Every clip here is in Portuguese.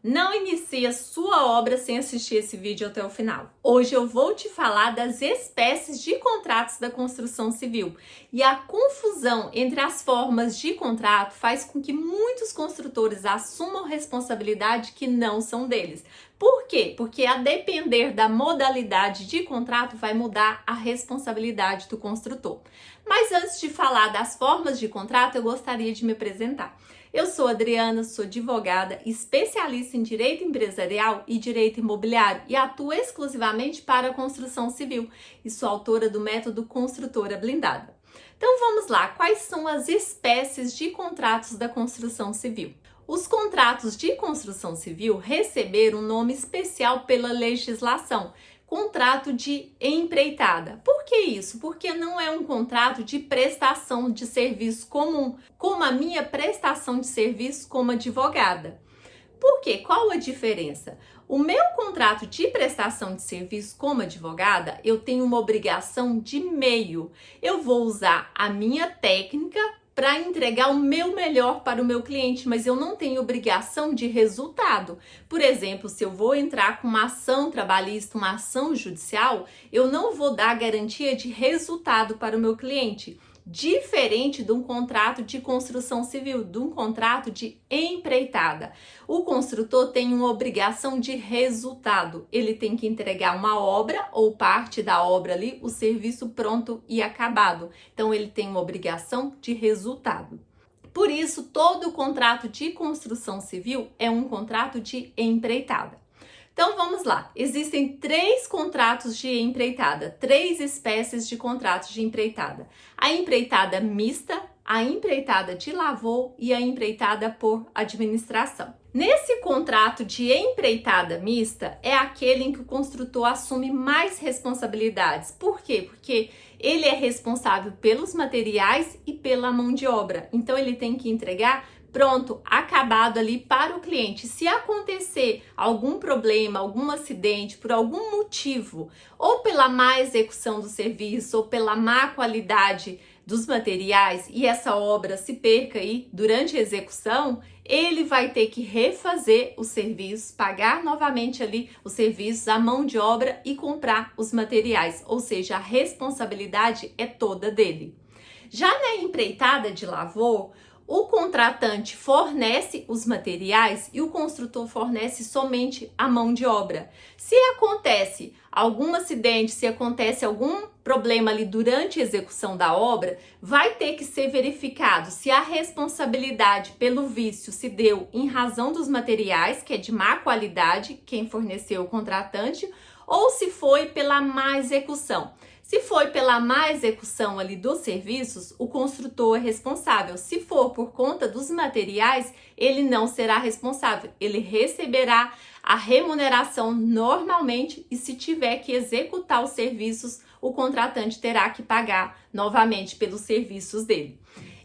Não inicie a sua obra sem assistir esse vídeo até o final. Hoje eu vou te falar das espécies de contratos da construção civil. E a confusão entre as formas de contrato faz com que muitos construtores assumam responsabilidade que não são deles. Por quê? Porque a depender da modalidade de contrato vai mudar a responsabilidade do construtor. Mas antes de falar das formas de contrato, eu gostaria de me apresentar. Eu sou Adriana, sou advogada, especialista em direito empresarial e direito imobiliário e atuo exclusivamente para a construção civil e sou autora do método Construtora Blindada. Então vamos lá, quais são as espécies de contratos da construção civil? Os contratos de construção civil receberam um nome especial pela legislação. Contrato de empreitada. Por que isso? Porque não é um contrato de prestação de serviço comum, como a minha prestação de serviço como advogada. Por quê? Qual a diferença? O meu contrato de prestação de serviço como advogada, eu tenho uma obrigação de meio. Eu vou usar a minha técnica para entregar o meu melhor para o meu cliente, mas eu não tenho obrigação de resultado. Por exemplo, se eu vou entrar com uma ação trabalhista, uma ação judicial, eu não vou dar garantia de resultado para o meu cliente. Diferente de um contrato de construção civil, de um contrato de empreitada. O construtor tem uma obrigação de resultado. Ele tem que entregar uma obra ou parte da obra ali, o serviço pronto e acabado. Então, ele tem uma obrigação de resultado. Por isso, todo contrato de construção civil é um contrato de empreitada. Então vamos lá, existem 3 contratos de empreitada, 3 espécies de contratos de empreitada. A empreitada mista, a empreitada de lavor e a empreitada por administração. Nesse contrato de empreitada mista é aquele em que o construtor assume mais responsabilidades. Por quê? Porque ele é responsável pelos materiais e pela mão de obra. Então ele tem que entregar pronto, acabado ali para o cliente. Se acontecer algum problema, algum acidente, por algum motivo, ou pela má execução do serviço, ou pela má qualidade dos materiais, e essa obra se perca aí durante a execução, ele vai ter que refazer os serviços, pagar novamente ali os serviços, a mão de obra e comprar os materiais, ou seja, a responsabilidade é toda dele. Já na empreitada de lavor, o contratante fornece os materiais e o construtor fornece somente a mão de obra. Se acontece algum acidente, se acontece algum problema ali durante a execução da obra, vai ter que ser verificado se a responsabilidade pelo vício se deu em razão dos materiais, que é de má qualidade, quem forneceu o contratante, ou se foi pela má execução. Se foi pela má execução ali dos serviços, o construtor é responsável. Se for por conta dos materiais, ele não será responsável. Ele receberá a remuneração normalmente e se tiver que executar os serviços, o contratante terá que pagar novamente pelos serviços dele.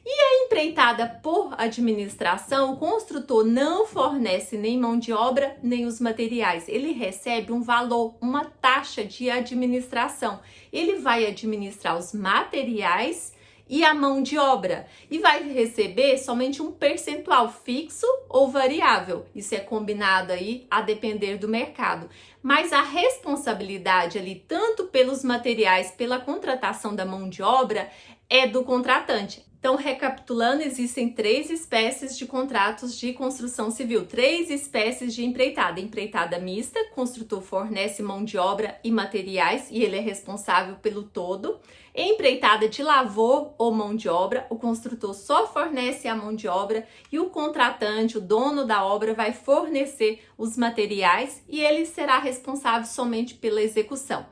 E a empreitada por administração, o construtor não fornece nem mão de obra, nem os materiais. Ele recebe um valor, uma taxa de administração. Ele vai administrar os materiais e a mão de obra e vai receber somente um percentual fixo ou variável. Isso é combinado aí a depender do mercado. Mas a responsabilidade ali, tanto pelos materiais, pela contratação da mão de obra, é do contratante. Então, recapitulando, existem 3 espécies de contratos de construção civil, 3 espécies de empreitada. Empreitada mista, o construtor fornece mão de obra e materiais e ele é responsável pelo todo. Empreitada de lavor ou mão de obra, o construtor só fornece a mão de obra e o contratante, o dono da obra, vai fornecer os materiais e ele será responsável somente pela execução.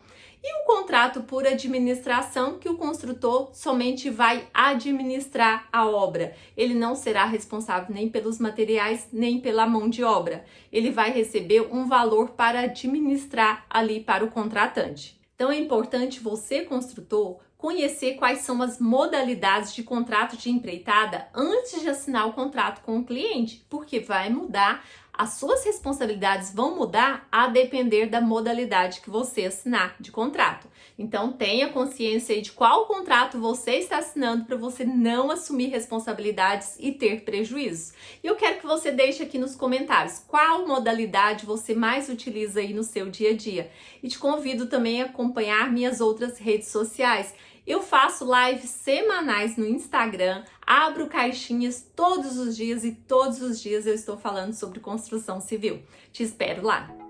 E o contrato por administração, que o construtor somente vai administrar a obra. Ele não será responsável nem pelos materiais, nem pela mão de obra. Ele vai receber um valor para administrar ali para o contratante. Então é importante você, construtor, conhecer quais são as modalidades de contrato de empreitada antes de assinar o contrato com o cliente, porque vai mudar As suas responsabilidades vão mudar a depender da modalidade que você assinar de contrato. Então tenha consciência aí de qual contrato você está assinando para você não assumir responsabilidades e ter prejuízos. E eu quero que você deixe aqui nos comentários qual modalidade você mais utiliza aí no seu dia a dia. E te convido também a acompanhar minhas outras redes sociais. Eu faço lives semanais no Instagram, abro caixinhas todos os dias e todos os dias eu estou falando sobre construção civil. Te espero lá!